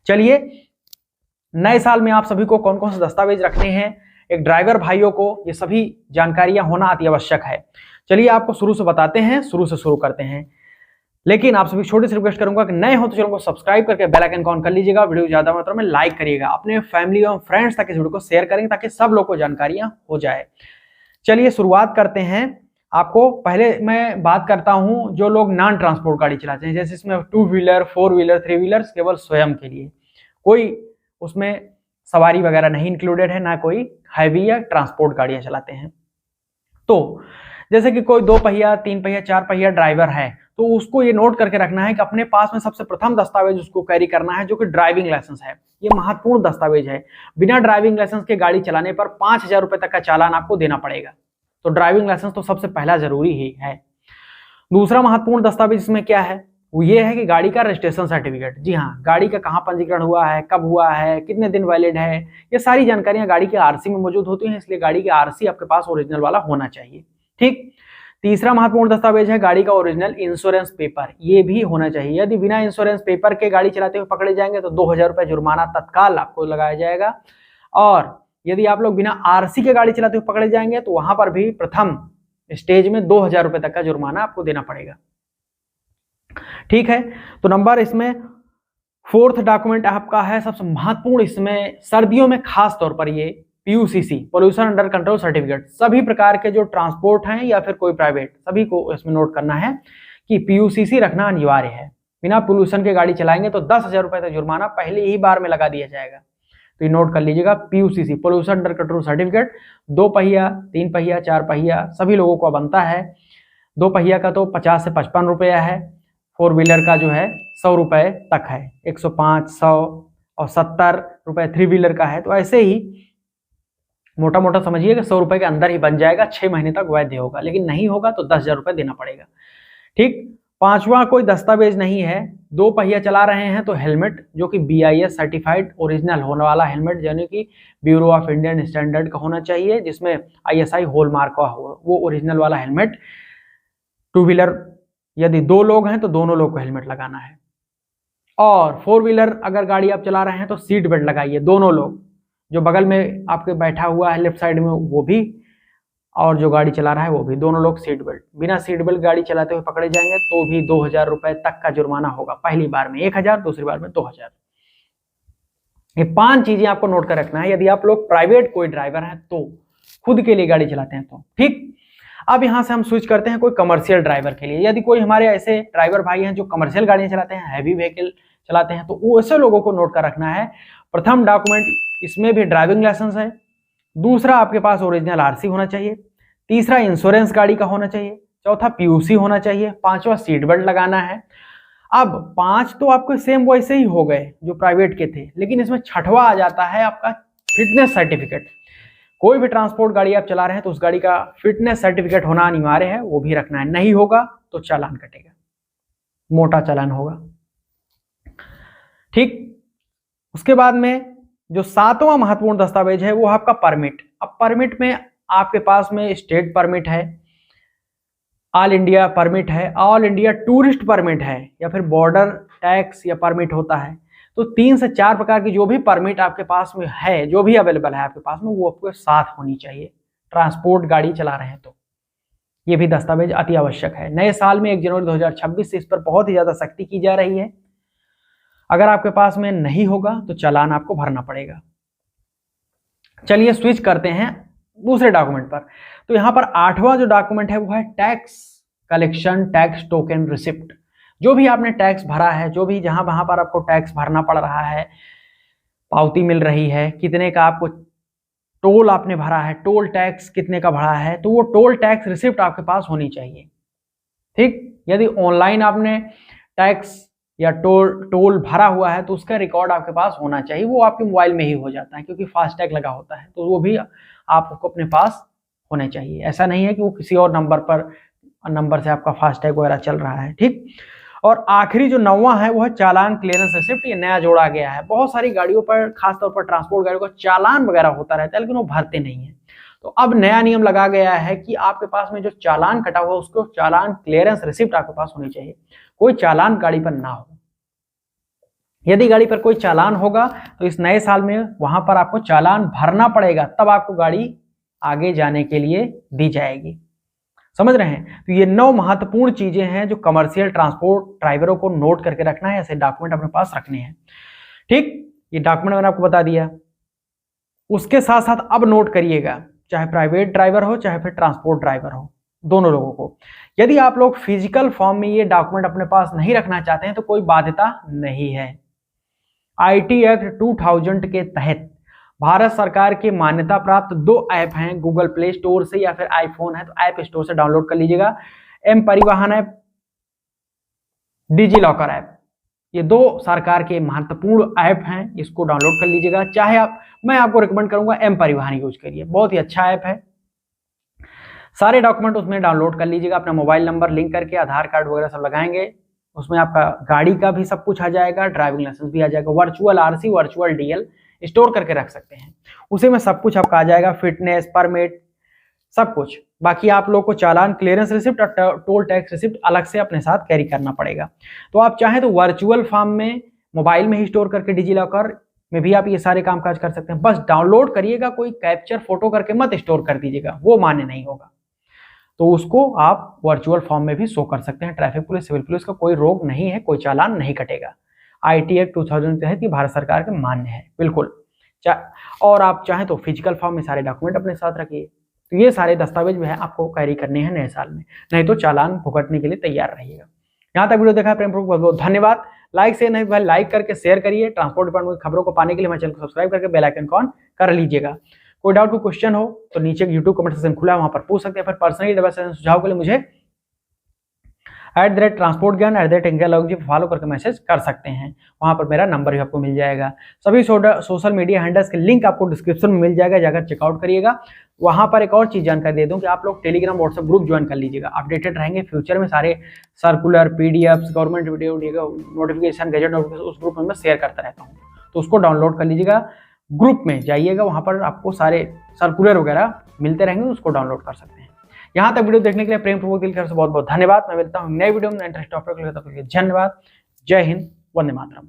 चलिए, नए साल में आप सभी को कौन कौन से दस्तावेज रखने हैं, एक ड्राइवर भाइयों को ये सभी जानकारियां होना अति आवश्यक है। चलिए आपको शुरू से बताते हैं, शुरू से शुरू करते हैं। लेकिन आप सभी छोटी सी रिक्वेस्ट करूंगा कि नए हो तो चैनल को सब्सक्राइब करके बेल आइकन को ऑन कर लीजिएगा, वीडियो ज्यादा मात्रा में लाइक करिएगा, अपने फैमिली और फ्रेंड्स तक इस वीडियो को शेयर करेंगे ताकि सब लोग को जानकारियां हो जाए। चलिए शुरुआत करते हैं। आपको पहले मैं बात करता हूं जो लोग नॉन ट्रांसपोर्ट गाड़ी चलाते हैं, जैसे इसमें 2 व्हीलर 4 व्हीलर 3 व्हीलर केवल स्वयं के लिए, कोई उसमें सवारी वगैरह नहीं इंक्लूडेड है, ना कोई हैवी या ट्रांसपोर्ट गाड़ियां चलाते हैं। तो जैसे कि कोई 2 पहिया 3 पहिया 4 पहिया ड्राइवर है तो उसको ये नोट करके रखना है कि अपने पास में सबसे प्रथम दस्तावेज उसको कैरी करना है जो कि ड्राइविंग लाइसेंस है। ये महत्वपूर्ण दस्तावेज है। बिना ड्राइविंग लाइसेंस के गाड़ी चलाने पर 5,000 रुपए तक का चालान आपको देना पड़ेगा। तो ड्राइविंग लाइसेंस तो सबसे पहला जरूरी ही है। दूसरा महत्वपूर्ण दस्तावेज इसमें क्या है, वो ये है कि गाड़ी का रजिस्ट्रेशन सर्टिफिकेट। जी हाँ, गाड़ी का कहाँ पंजीकरण हुआ है, कब हुआ है, कितने दिन वैलिड है, ये सारी जानकारियां गाड़ी के आरसी में मौजूद होती हैं, इसलिए गाड़ी के आरसी आपके पास ओरिजिनल वाला होना चाहिए। ठीक। तीसरा महत्वपूर्ण दस्तावेज है गाड़ी का ओरिजिनल इंश्योरेंस पेपर, ये भी होना चाहिए। यदि बिना इंश्योरेंस पेपर के गाड़ी चलाते हुए पकड़े जाएंगे तो 2,000 रुपए जुर्माना तत्काल आपको लगाया जाएगा, और यदि आप लोग बिना आरसी के गाड़ी चलाते हुए पकड़े जाएंगे तो वहां पर भी प्रथम स्टेज में 2,000 रुपए तक का जुर्माना आपको देना पड़ेगा। ठीक है। तो नंबर इसमें 4th डॉक्यूमेंट आपका है सबसे महत्वपूर्ण, इसमें सर्दियों में खास तौर पर ये PUCC pollution under control certificate, सभी प्रकार के जो ट्रांसपोर्ट हैं या फिर कोई प्राइवेट, सभी को इसमें नोट करना है कि PUCC रखना अनिवार्य है। बिना पोल्यूशन के गाड़ी चलाएंगे तो 10,000 रुपए का जुर्माना पहले ही बार में लगा दिया जाएगा। तो ये नोट कर लीजिएगा, PUCC pollution under control certificate 2 पहिया 3 पहिया 4 पहिया सभी लोगों को बनता है। 2 पहिया का तो 50 से 55 रुपया है, 4 व्हीलर का जो है 100 रुपए तक है, 105 100 और 70 रुपए 3 व्हीलर का है। तो ऐसे ही मोटा मोटा समझिए कि 100 रुपए के अंदर ही बन जाएगा, 6 महीने तक वैध होगा, लेकिन नहीं होगा तो 10,000 रुपए देना पड़ेगा। ठीक। पांचवा कोई दस्तावेज नहीं है, 2 पहिया चला रहे हैं तो हेलमेट जो कि BIS सर्टिफाइड ओरिजिनल होने वाला हेलमेट, यानी कि ब्यूरो ऑफ इंडियन स्टैंडर्ड का होना चाहिए, जिसमें ISI हॉलमार्क का हो, वो ओरिजिनल वाला हेलमेट। 2 व्हीलर यदि 2 लोग हैं तो दोनों लोग को हेलमेट लगाना है, और 4 व्हीलर अगर गाड़ी आप चला रहे हैं तो सीट बेल्ट लगाइए, दोनों लोग, जो बगल में आपके बैठा हुआ है लेफ्ट साइड में वो भी, और जो गाड़ी चला रहा है वो भी, दोनों लोग सीट बेल्ट। बिना सीट बेल्ट गाड़ी चलाते हुए पकड़े जाएंगे तो भी 2,000 रुपए तक का जुर्माना होगा, पहली बार में 1,000, दूसरी बार में 2,000। ये 5 चीजें आपको नोट कर रखना है यदि आप लोग प्राइवेट कोई ड्राइवर हैं तो, खुद के लिए गाड़ी चलाते हैं तो। ठीक। अब यहां से हम स्विच करते हैं कोई कमर्शियल ड्राइवर के लिए। यदि कोई हमारे ऐसे ड्राइवर भाई हैं जो कमर्शियल गाड़ियां चलाते हैं, हैवी व्हीकल चलाते हैं, तो वो ऐसे लोगों को नोट कर रखना है, प्रथम डॉक्यूमेंट इसमें भी ड्राइविंग लाइसेंस है, दूसरा आपके पास ओरिजिनल आरसी होना चाहिए, तीसरा इंश्योरेंस गाड़ी का होना चाहिए, चौथा PUC होना चाहिए, 5वां सीट बेल्ट लगाना है। अब 5 तो आपके सेम वैसे ही हो गए जो प्राइवेट के थे, लेकिन इसमें 6वां आ जाता है आपका फिटनेस सर्टिफिकेट। कोई भी ट्रांसपोर्ट गाड़ी आप चला रहे हैं तो उस गाड़ी का फिटनेस सर्टिफिकेट होना अनिवार्य है, वो भी रखना है, नहीं होगा तो चालान कटेगा, मोटा चालान होगा। ठीक। उसके बाद में जो 7वां महत्वपूर्ण दस्तावेज है वो आपका परमिट। अब परमिट में आपके पास में स्टेट परमिट है, ऑल इंडिया परमिट है, ऑल इंडिया टूरिस्ट परमिट है, या फिर बॉर्डर टैक्स या परमिट होता है। तो 3 से 4 प्रकार की जो भी परमिट आपके पास में है, जो भी अवेलेबल है आपके पास में, वो आपके साथ होनी चाहिए ट्रांसपोर्ट गाड़ी चला रहे हैं तो। ये भी दस्तावेज अति आवश्यक है। नए साल में 1 जनवरी 2026 से इस पर बहुत ही ज्यादा सख्ती की जा रही है। अगर आपके पास में नहीं होगा तो चालान आपको भरना पड़ेगा। चलिए स्विच करते हैं दूसरे डॉक्यूमेंट पर। तो यहां पर 8वां जो डॉक्यूमेंट है वो है tax collection tax token receipt. जो भी आपने टैक्स भरा है, जो भी जहां वहां पर आपको टैक्स भरना पड़ रहा है, पावती मिल रही है, कितने का आपको टोल आपने भरा है, टोल टैक्स कितने का भरा है, तो वो टोल टैक्स रिसिप्ट आपके पास होनी चाहिए। ठीक। यदि ऑनलाइन आपने टैक्स या टोल भरा हुआ है तो उसका रिकॉर्ड आपके पास होना चाहिए, वो आपके मोबाइल में ही हो जाता है क्योंकि फास्टैग लगा होता है, तो वो भी आपको अपने पास होने चाहिए। ऐसा नहीं है कि वो किसी और नंबर से आपका फास्टैग वगैरह चल रहा है। ठीक। और आखिरी जो 9वां है वो है चालान क्लियरेंस रिसिप्ट। ये नया जोड़ा गया है। बहुत सारी गाड़ियों पर, खासतौर पर ट्रांसपोर्ट गाड़ियों का चालान वगैरह होता रहता है, लेकिन वो भरते नहीं है। तो अब नया नियम लगा गया है कि आपके पास में जो चालान कटा हुआ उसको चालान क्लियरेंस रिसिप्ट आपके पास होनी चाहिए, कोई चालान गाड़ी पर ना हो। यदि गाड़ी पर कोई चालान होगा तो इस नए साल में वहां पर आपको चालान भरना पड़ेगा, तब आपको गाड़ी आगे जाने के लिए दी जाएगी। समझ रहे हैं? तो ये 9 महत्वपूर्ण चीजें हैं जो कमर्शियल ट्रांसपोर्ट ड्राइवरों को नोट करके रखना है, ऐसे डॉक्यूमेंट अपने पास रखने हैं। ठीक, ये डॉक्यूमेंट मैंने आपको बता दिया। उसके साथ साथ अब नोट करिएगा, चाहे प्राइवेट ड्राइवर हो चाहे फिर ट्रांसपोर्ट ड्राइवर हो, दोनों लोगों को, यदि आप लोग फिजिकल फॉर्म में ये डॉक्यूमेंट अपने पास नहीं रखना चाहते हैं तो कोई बाध्यता नहीं है। आईटी एक्ट 2000 के तहत भारत सरकार की मान्यता प्राप्त 2 ऐप हैं, गूगल प्ले स्टोर से या फिर आईफोन है तो ऐप स्टोर से डाउनलोड कर लीजिएगा। एम परिवहन ऐप, डिजी लॉकर ऐप, ये 2 सरकार के महत्वपूर्ण ऐप हैं, इसको डाउनलोड कर लीजिएगा। चाहे मैं आपको रिकमेंड करूंगा एम परिवहन यूज करिए, बहुत ही अच्छा ऐप है। सारे डॉक्यूमेंट उसमें डाउनलोड कर लीजिएगा, अपना मोबाइल नंबर लिंक करके आधार कार्ड वगैरह सब लगाएंगे, उसमें आपका गाड़ी का भी सब कुछ आ जाएगा, ड्राइविंग लाइसेंस भी आ जाएगा, virtual RC, virtual DL store करके रख सकते हैं, उसी में सब कुछ आपका आ जाएगा, फिटनेस, परमिट, सब कुछ। बाकी आप लोग को चालान, क्लियरेंस रिसिप्ट और टोल टैक्स रिसिप्ट अलग से अपने साथ कैरी करना पड़ेगा। तो आप चाहें तो वर्चुअल फॉर्म में मोबाइल में ही स्टोर करके डिजी लॉकर में भी आप ये सारे कामकाज कर सकते हैं, बस डाउनलोड करिएगा, कोई कैप्चर फोटो करके मत स्टोर कर दीजिएगा, वो मान्य नहीं होगा। तो उसको आप वर्चुअल फॉर्म में भी शो कर सकते हैं। ट्रैफिक पुलिस, सिविल पुलिस का कोई रोक नहीं है, कोई चालान नहीं कटेगा। आईटी एक्ट 2000 के तहत ये भारत सरकार के मान्य है, बिल्कुल। और आप चाहें तो फिजिकल फॉर्म में सारे डॉक्यूमेंट अपने साथ रखिए। तो ये सारे दस्तावेज जो है आपको कैरी करने हैं नए साल में, नहीं तो चालान भुगतने के लिए तैयार रहिएगा। यहाँ तक वीडियो देखा है प्रेम पूर्वक बहुत बहुत धन्यवाद। लाइक से नहीं भाई, लाइक करके शेयर करिए। ट्रांसपोर्ट डिपार्टमेंट की खबरों को पाने के लिए हमारे चैनल को सब्सक्राइब करके बेल आइकन ऑन कर लीजिएगा। कोई डाउट, कोई क्वेश्चन हो तो नीचे यूट्यूब कमेंट सेक्शन खुला है, वहां पर पूछ सकते हैं। फिर पर्सनली सुझाव के लिए मुझे @ट्रांसपोर्ट ज्ञान @इंडियालॉजी फॉलो करके मैसेज कर सकते हैं, वहां पर मेरा नंबर भी आपको मिल जाएगा। सभी सोशल मीडिया हैंडल्स के लिंक आपको डिस्क्रिप्शन में मिल जाएगा, जाकर चेकआउट करिएगा। वहां पर एक और चीज जानकारी दे दूं कि आप लोग टेलीग्राम व्हाट्सएप ग्रुप ज्वाइन कर लीजिएगा, अपडेटेड रहेंगे फ्यूचर में सारे circular, PDFs, government video notification, gadget notification उस ग्रुप में मैं शेयर करता रहता हूँ, तो उसको डाउनलोड कर लीजिएगा। ग्रुप में जाइएगा, वहां पर आपको सारे सर्कुलर वगैरह मिलते रहेंगे, उसको डाउनलोड कर सकते हैं। यहाँ तक वीडियो देखने के लिए प्रेम पूर्वक दिल की तरफ से बहुत बहुत धन्यवाद। मैं मिलता हूँ नए वीडियो में इंटरेस्ट टॉपिक, धन्यवाद। जय हिंद, वंदे मातरम।